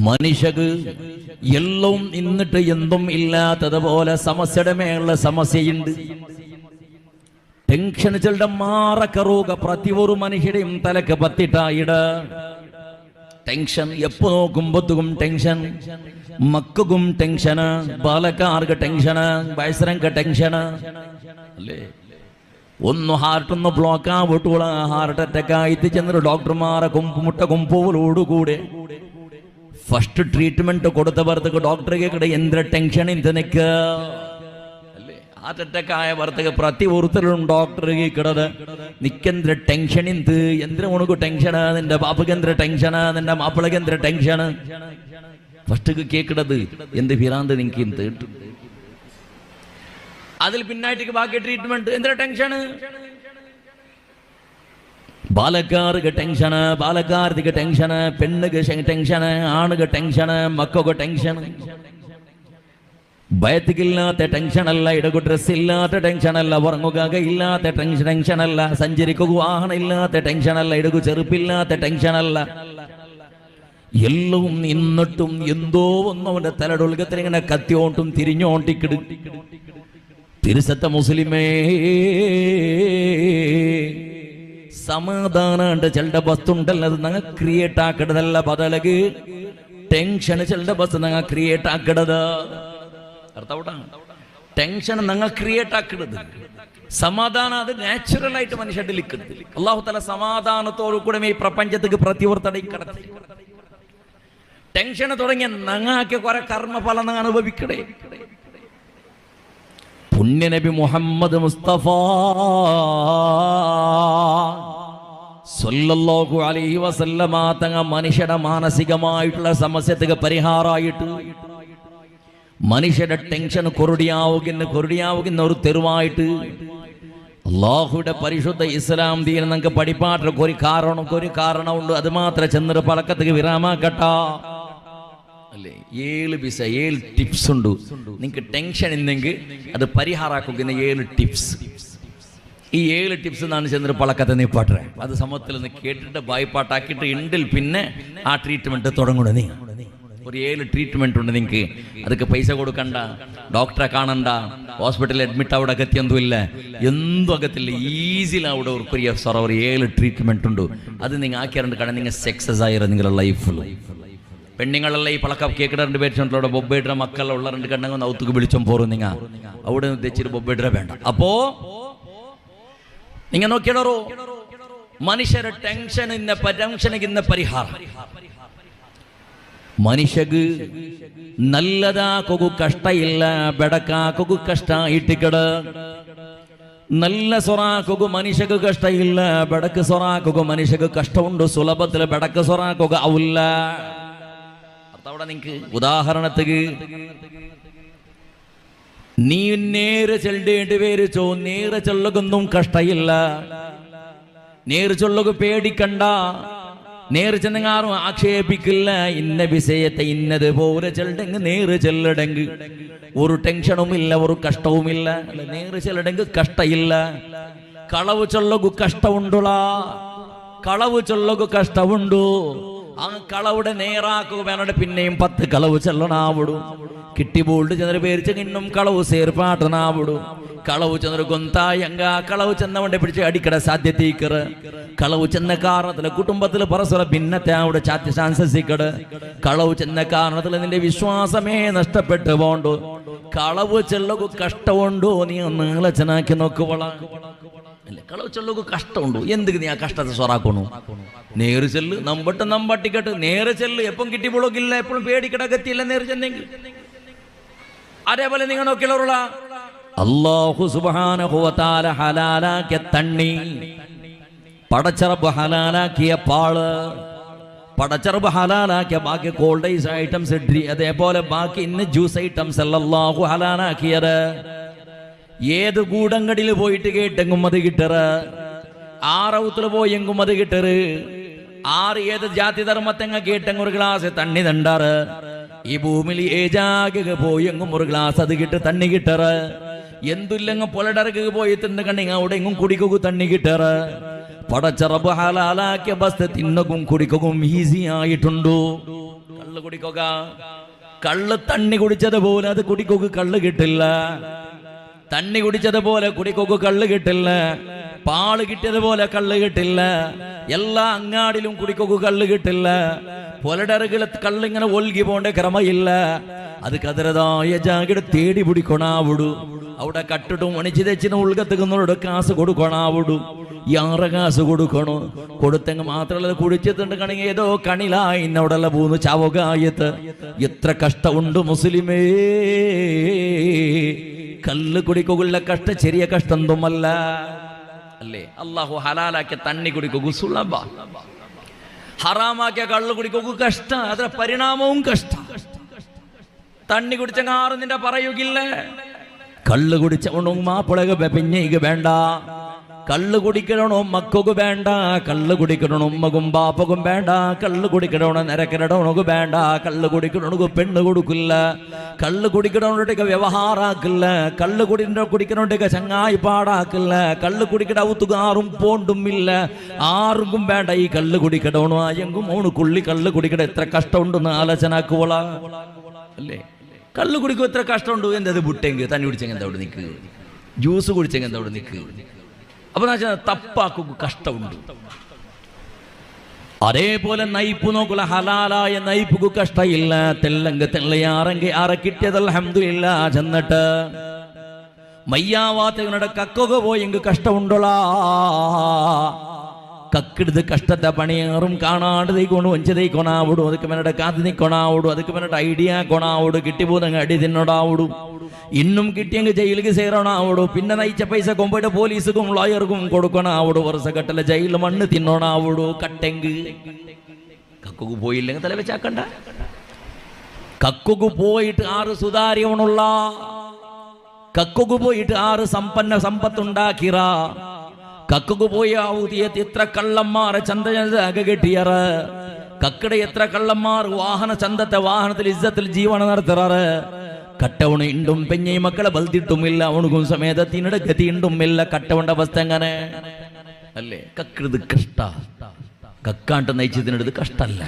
മനുഷ്യക്ക് എല്ലാം ഇന്നിട്ട് എന്തും ഇല്ലാത്തതുപോലെ സമസ്യയുടെ മേലുള്ള സമസ്യയുണ്ട്. ടെൻഷൻ ചെല്ലുടെ മാറക്കറൂക പ്രതി ഒരു മനുഷ്യരുടെയും തലക്ക് പത്തിട്ടായിട ടെൻഷൻ. എപ്പോ നോക്കുമ്പോത്തും ടെൻഷൻ. മക്കും ടെൻഷന്, ബാലക്കാർക്ക് ടെൻഷന്, വയസ്സരങ്ക ടെൻഷന് അല്ലേ. ഒന്ന് ഹാർട്ടൊന്ന് ബ്ലോക്ക് ആവട്ടൂള, ഹാർട്ട് അറ്റാക്ക് ആയിട്ട് ചെന്നൊരു ഡോക്ടർമാരെ കുമ്പോലോടുകൂടെ ഫസ്റ്റ് ട്രീറ്റ്മെന്റ് കൊടുത്തവർക്ക് ഡോക്ടർക്ക് എന്ത് ടെൻഷൻ നിനക്ക് അല്ലേ. ഹാർട്ട് അറ്റാക്ക് ആയ വർക്ക് പ്രതി ഒരുത്തരും ഡോക്ടർക്ക് കിടത് നിക്കെന്ത് ടെൻഷൻ എന്തിനു ഉണക്ക് ടെൻഷന്, നിന്റെ ബാപ്പക്ക് എന്ത് ടെൻഷന്, നിന്റെ മാപ്പിളക്ക് എന്ത് ടെൻഷന്. ഫസ്റ്റ് കേക്കിടത് എന്ത് ഭീരാന്ത് നിനക്ക് എന്ത് അതിൽ പിന്നായിട്ട് ബാക്കി ട്രീറ്റ്മെന്റ് എന്തിനാ ടെൻഷന്. ബാലക്കാർക്ക് ടെൻഷന്, ബാലക്കാർക്ക് ടെൻഷന്, പെണ്ണുക്ക് ടെൻഷന്, ആണുക്ക് ടെൻഷന്, മക്കൊക്കെ ടെൻഷന്. ഭയത്തിക്കില്ലാത്ത ടെൻഷനല്ല, ഇടകു ഡ്രസ് ഇല്ലാത്ത ടെൻഷനല്ല, ഉറങ്ങുക ഇല്ലാത്ത ടെൻഷനല്ല, സഞ്ചരിക്കുക വാഹനം ഇല്ലാത്ത ടെൻഷനല്ല, ഇടകു ചെറുപ്പില്ലാത്ത ടെൻഷനല്ല. എല്ലാം ഇന്നിട്ടും എന്തോ ഒന്നവന്റെ തലടൊൽക്കത്തിൽ ഇങ്ങനെ കത്തിയോണ്ടും തിരിഞ്ഞോണ്ടിക്കിട്. തിരുസത്ത മുസ്ലിമേ, സമാധാന ചെല്ലുടെ ബസ്തുണ്ടല്ലത് ഞങ്ങൾ ക്രിയേറ്റ് ആക്കിടതല്ല, ബദലക്ക് ടെൻഷൻ ചെല്ലുടെ ബസ് ഞങ്ങൾ ക്രിയേറ്റ് ആക്കിടത്. ടെൻഷൻ ഞങ്ങൾ ക്രിയേറ്റ് ആക്കിടത്. സമാധാനം അത് നാച്ചുറൽ ആയിട്ട് മനുഷ്യന്റെ ലിക്കുന്നത്. അല്ലാഹു തആല സമാധാനത്തോടു കൂടെ ഈ പ്രപഞ്ചത്തിക്ക് പ്രതിവർത്തടയും കടത്തി. ടെൻഷൻ തുടങ്ങിയ ഞങ്ങൾക്ക് കുറെ കർമ്മഫലം ഞങ്ങൾ അനുഭവിക്കടേ. പുണ്യനബി മുഹമ്മദ് മുസ്തഫ സല്ലല്ലാഹു അലൈഹി വസല്ലമ തങ്ങ മനുഷ്യരുടെ മാനസികമായിട്ടുള്ള സമസ്യക്ക് പരിഹാരമായിട്ട് മനുഷ്യരുടെ ടെൻഷൻ കൊറടിയാവുന്ന ഒരു തെരുവായിട്ട് അള്ളാഹുയുടെ പരിശുദ്ധ ഇസ്ലാം ദീൻ നമുക്ക് പഠിപ്പാട്ടൊരു ഒരു കാരണമുണ്ട്. അത് മാത്രം ചെന്നൊരു പളക്കത്തേക്ക് വിരാമാക്കട്ട അല്ലേ. 7 ടിപ്സ് ഉണ്ട്. നിങ്ങൾക്ക് ടെൻഷൻ ഉണ്ടെങ്കിൽ അത് പരിഹാരമാക്കുന്ന 7 ടിപ്സ്. ഈ 7 ടിപ്സ് എന്നാണ് ചെന്നൊരു പളക്കത്തെ നീപ്പാട്ടെ. അത് സമൂഹത്തിൽ നിന്ന് കേട്ടിട്ട് വായ്പാട്ടാക്കിയിട്ട് ഉണ്ടിൽ പിന്നെ ആ ട്രീറ്റ്മെന്റ് തുടങ്ങണം. നീ ഒരു 7 ട്രീറ്റ്മെന്റ് ഉണ്ട്. നിങ്ങൾക്ക് അതൊക്കെ പൈസ കൊടുക്കണ്ട, ഡോക്ടറെ കാണണ്ട, ഹോസ്പിറ്റലിൽ അഡ്മിറ്റ് അവിടെ അകത്തിയൊന്നുമില്ല, എന്തും അകത്തില്ല. ഈസിയിൽ അവിടെ ഒരു 7 ട്രീറ്റ്മെന്റ് ഉണ്ട്. അത് നിങ്ങൾ ആക്കിയാറുണ്ട്. കാരണം നിങ്ങൾ സക്സസ് ആയിരം നിങ്ങളുടെ ലൈഫിൽ. പെണ്ണുങ്ങളല്ല ഈ പളക്ക കേക്കിടറിന്റെ പേരിച്ചോടെ ബൊബ്ബേഡ്ര മക്കളുള്ള 2 കണ്ണങ്ങൾ നൗത്തുക്ക് വിളിച്ചോം പോറും. നിങ്ങൾ അവിടെ തെച്ചിട്ട് ബൊബ്ബേഡ്ര വേണ്ട. അപ്പോ നിങ്ങൾ നോക്കിയിടറോ മനുഷ്യരുടെ ടെൻഷനിന്ന് പരിഹാരം. മനുഷ്യക്ക് നല്ലതാക്കൊരു കഷ്ട ഇല്ല, ബെടക്കാക്കൊരു കഷ്ട ഇട്ടിക്കട്. നല്ല സൊറാക്കൊരു മനുഷ്യക്ക് കഷ്ട ഇല്ല, ബെടക്ക് സൊറാക്കൊരു മനുഷ്യക്ക് കഷ്ടമുണ്ട്. സുലഭത്തില് ബെടക്ക് സൊറാക്കൊക്കെ ആവില്ല. അവിടെ നിങ്ങക്ക് ഉദാഹരണത്തിന് നീ നേരെ ചെല്ലേണ്ടി പേരിച്ചോ. നേരെ ചെല്ലകൊന്നും കഷ്ടയില്ല, നേരെ ചൊല്ലക പേടിക്കണ്ട. നേരെ ചെന്നെങ്ങാറും ആക്ഷേപിക്കില്ല. ഇന്ന വിഷയത്തെ ഇന്നത് പോലെ ചെല്ലടെങ്കിൽ നേരെ ചെല്ലടെങ്കിൽ ഒരു ടെൻഷനും ഇല്ല, ഒരു കഷ്ടവുമില്ല. നേരെ ചെല്ലടെങ്കിൽ കഷ്ടയില്ല. കളവ് ചൊല്ലകു കഷ്ടമുണ്ടുള്ള, കളവ് ചൊല്ലകു കഷ്ടമുണ്ടു. ആ കളവിടെ നേരാക്കുക വേണോടെ പിന്നെയും 10 കളവ് ചെല്ലണാവിടും. കിട്ടിബോൾഡ് ചെന്നൊരു പേരിച്ച് ഇന്നും കളവ് സേർപ്പാട്ടനാവിടും. കളവ് ചെന്നൊരു കൊന്തായങ്ക കളവ് ചെന്നവണ്ടെ പിടിച്ച് അടിക്കട സാധ്യതീക്കറ്. കളവ് ചെന്ന കാരണത്തില് കുടുംബത്തില് പരസ്പര ഭിന്നത്തെ അവിടെ ചാൻസസിക്കട്. കളവ് ചെന്ന കാരണത്തില് നിന്റെ വിശ്വാസമേ നഷ്ടപ്പെട്ടു പോണ്ടു. കളവ് ചെല്ലകു കഷ്ടമുണ്ടോ നീ ഒന്ന് ആലോചനാക്കി നോക്കുവള. കളവ് ചെല്ലകു കഷ്ടമുണ്ടോ? എന്തിന് നീ ആ കഷ്ടത്തെ സൊറാക്കണു? നേര് ചെല്ല്, നമ്പട്ടിക്കട്ട് നേരെ ചെല്ല്. എപ്പം കിട്ടിപ്പോളൊക്കില്ല, എപ്പോഴും പേടിക്കടക്കത്തില്ല നേര് ചെന്നെങ്കിൽ. അതേപോലെ നിങ്ങൾ നോക്കിയുള്ള അല്ലാഹു സുബ്ഹാനഹു വ തആല ഹലാലാക്കിയ തണ്ണി, പടച്ചറബ് ഹലാലാക്കിയ പാള്, പടച്ചറബ് ഹലാലാക്കിയ ബാക്കി കോൾഡ് ഐസ് ഐറ്റംസ്, അതേപോലെ ബാക്കി ഇന്ന് ജ്യൂസ് ഐറ്റംസ് അല്ലാഹു ഹലാലാക്കിയത്. ഏത് കൂടങ്കടിയിൽ പോയിട്ട് കേട്ടെങ്കും അത് കിട്ടറ്, ആറൗത്തിൽ പോയെങ്കും അത് കിട്ടറ്. ഏത് ജാതി ധർമ്മത്തെങ്ങ കേട്ടെങ്കും ഒരു ഗ്ലാസ് തണ്ണി തണ്ടാറ്. ഈ ഭൂമിയിൽ ഏജാക പോയെങ്കും ഒരു ഗ്ലാസ് അത് കിട്ട് തണ്ണി കിട്ടറ്. എന്തില്ലെങ്കിൽ പൊലടർക്ക് പോയി തിന്ന് കണ്ടെങ്കിൽ അവിടെ എങ്ങും കുടിക്കു തണ്ണി കിട്ടറ്. പടച്ചറബ് ഹലാലാക്കിയ വസ്തു തിന്നകും കുടിക്കും ഈസി ആയിട്ടുണ്ടോ? കള്ള് കുടിക്കുക, കള്ള് തണ്ണി കുടിച്ചതുപോലെ അത് കുടിക്കൊക്കെ കള്ള് കിട്ടില്ല. തണ്ണി കുടിച്ചതുപോലെ കുടിക്കൊക്കെ കള്ള് കിട്ടില്ല. പാല് കിട്ടിയതുപോലെ കള്ള് കിട്ടില്ല. എല്ലാ അങ്ങാടിലും കുടിക്കൊക്കെ കള്ള് കിട്ടില്ല. പൊലടറുകളെ കള്ളിങ്ങനെ ഒൽകി പോണ്ട ക്രമയില്ല. അത് കതിരതായ ജാഗ്രത തേടി പിടിക്കണാവിടു. അവിടെ കട്ടിട്ടും മണിച്ച് തെച്ചിന് ഉൾക്കത്തുന്നവരോട് കാസ് കൊടുക്കണാവിടു. യാറ കാസ് കൊടുക്കണോ? കൊടുത്തെങ്കിൽ മാത്രമല്ല കുടിച്ചിട്ടുണ്ടെങ്കിൽ ഏതോ കണിലായി ഇന്നവിടെല്ല പോന്നു ചാവകായത്ത്. എത്ര കഷ്ടമുണ്ട് മുസ്ലിമേ. കല്ല് കുടിക്കുള്ള കഷ്ടം ചെറിയ കഷ്ടമൊന്നുമല്ല അല്ലേ? അള്ളാഹു ഹലാലാക്കിയ തണ്ണി കുടിക്കു സുലഭ, ഹറാമാക്കിയ കള്ളു കുടിക്കു കഷ്ട. അതിന്റെ പരിണാമവും കഷ്ട. തണ്ണി കുടിച്ചങ്ങാറ് നിന്റെ പറയുകില്ല. കള്ളു കുടിച്ചവണോ മാപ്പിളക പിഞ്ഞയ്ക്ക് വേണ്ട. കള്ളു കുടിക്കണോ മക്കൊക്കെ വേണ്ട. കള്ളു കുടിക്കണോ ഉമ്മകും ബാപ്പകും വേണ്ട. കള്ളു കുടിക്കണോ നിരക്കിടണോക്ക് വേണ്ട. കള്ളു കുടിക്കണോക്ക് പെണ്ണ് കൊടുക്കില്ല. കള്ളു കുടിക്കണോട്ടേക്ക് വ്യവഹാരാക്കില്ല. കള്ളു കുടിക്കണോട്ടേക്ക് ചങ്ങായി പാടാക്കില്ല. കള്ളു കുടിക്കണ ഔത്തുകാറും പോണ്ടുമില്ല. ആർക്കും വേണ്ട ഈ കള്ളു കുടിക്കണോ. ആയെങ്കും ഓണുക്കുള്ളി കള്ളു കുടിക്കണ എത്ര കഷ്ടമുണ്ടെന്ന് ആലോചനാക്കുവള അല്ലേ? കള്ളു കുടിക്കും എത്ര കഷ്ടമുണ്ട്. എന്തത് ബുട്ടെങ്ക് തണ്ണി കുടിച്ചെങ്കിൽ എന്താ അവിടെ നിൽക്ക്, ജ്യൂസ് കുടിച്ചെങ്കിൽ എന്താ അവിടെ നിൽക്ക്. അപ്പൊ തപ്പാക്കു കഷ്ടമുണ്ട്. അതേപോലെ നയിപ്പ് നോക്കുള്ള ഹലാലായ നയിപ്പുക്ക് കഷ്ടമില്ല. തെല്ലങ്ക് തെള്ളയാറെങ്കി ആറെ കിട്ടിയത് അൽഹംദുലില്ലാ. ചെന്നിട്ട് മയ്യാവാത്തങ്ങളുടെ കക്കൊക്കെ പോയെങ്കിൽ കഷ്ടമുണ്ടോളാ. കക്കെടുത്ത് കഷ്ടത്തെ പണിയേറും കാണാണ്ട് തൈക്കോണു ഒഞ്ചതൈ കൊണാവിടും. അതൊക്കെ മെനയുടെ കാത്ത് നീ കൊണാവിടും. അതൊക്കെ മെനയുടെ ഐഡിയ കൊണാവിടും. കിട്ടിപ്പോതങ്ങ് അടി തിന്നോടാവിടും. ഇന്നും കിട്ടിയെങ്കിൽ ജയിലിക്ക് സേറണാവിടും. പിന്നെ നയിച്ച പൈസ കൊമ്പോയിട്ട് പോലീസുക്കും ലോയർക്കും കൊടുക്കണാവിടും. വർഷക്കെട്ടല്ല ജയിലിൽ മണ്ണ് തിന്നോണാവിടും. കട്ടെങ്ക് കക്കൊക്കെ പോയില്ലെങ്കിൽ തല വെച്ചാക്കണ്ട. കക്കൊക്കെ പോയിട്ട് ആറ് സുതാര്യവണുള്ള, കക്കൊക്കെ പോയിട്ട് ആറ് സമ്പത്തുണ്ടാക്കിറ. കക്കൊക്കെ പോയി ഊതിയത് എത്ര കള്ളന്മാർ ചന്ത കെട്ടിയറ്. കക്കടെ എത്ര കള്ളന്മാർ വാഹന ചന്തത്തെ വാഹനത്തിൽ ഇസ്സത്തിൽ ജീവന നടത്തുറാറ്. കട്ടവണ് ഇണ്ടും പെഞ്ഞൈ മക്കളെ ബൽത്തിട്ടുമില്ല. അവണുക്കും സമേതത്തിനടക്ക് തീണ്ടുമില്ല. കട്ടവണ്ട അവസ്ഥ എങ്ങനെ അല്ലേ? കക്കടുത് കഷ്ട. കക്കാണ്ട് നയിച്ചതിനെടുത്ത് കഷ്ടല്ല.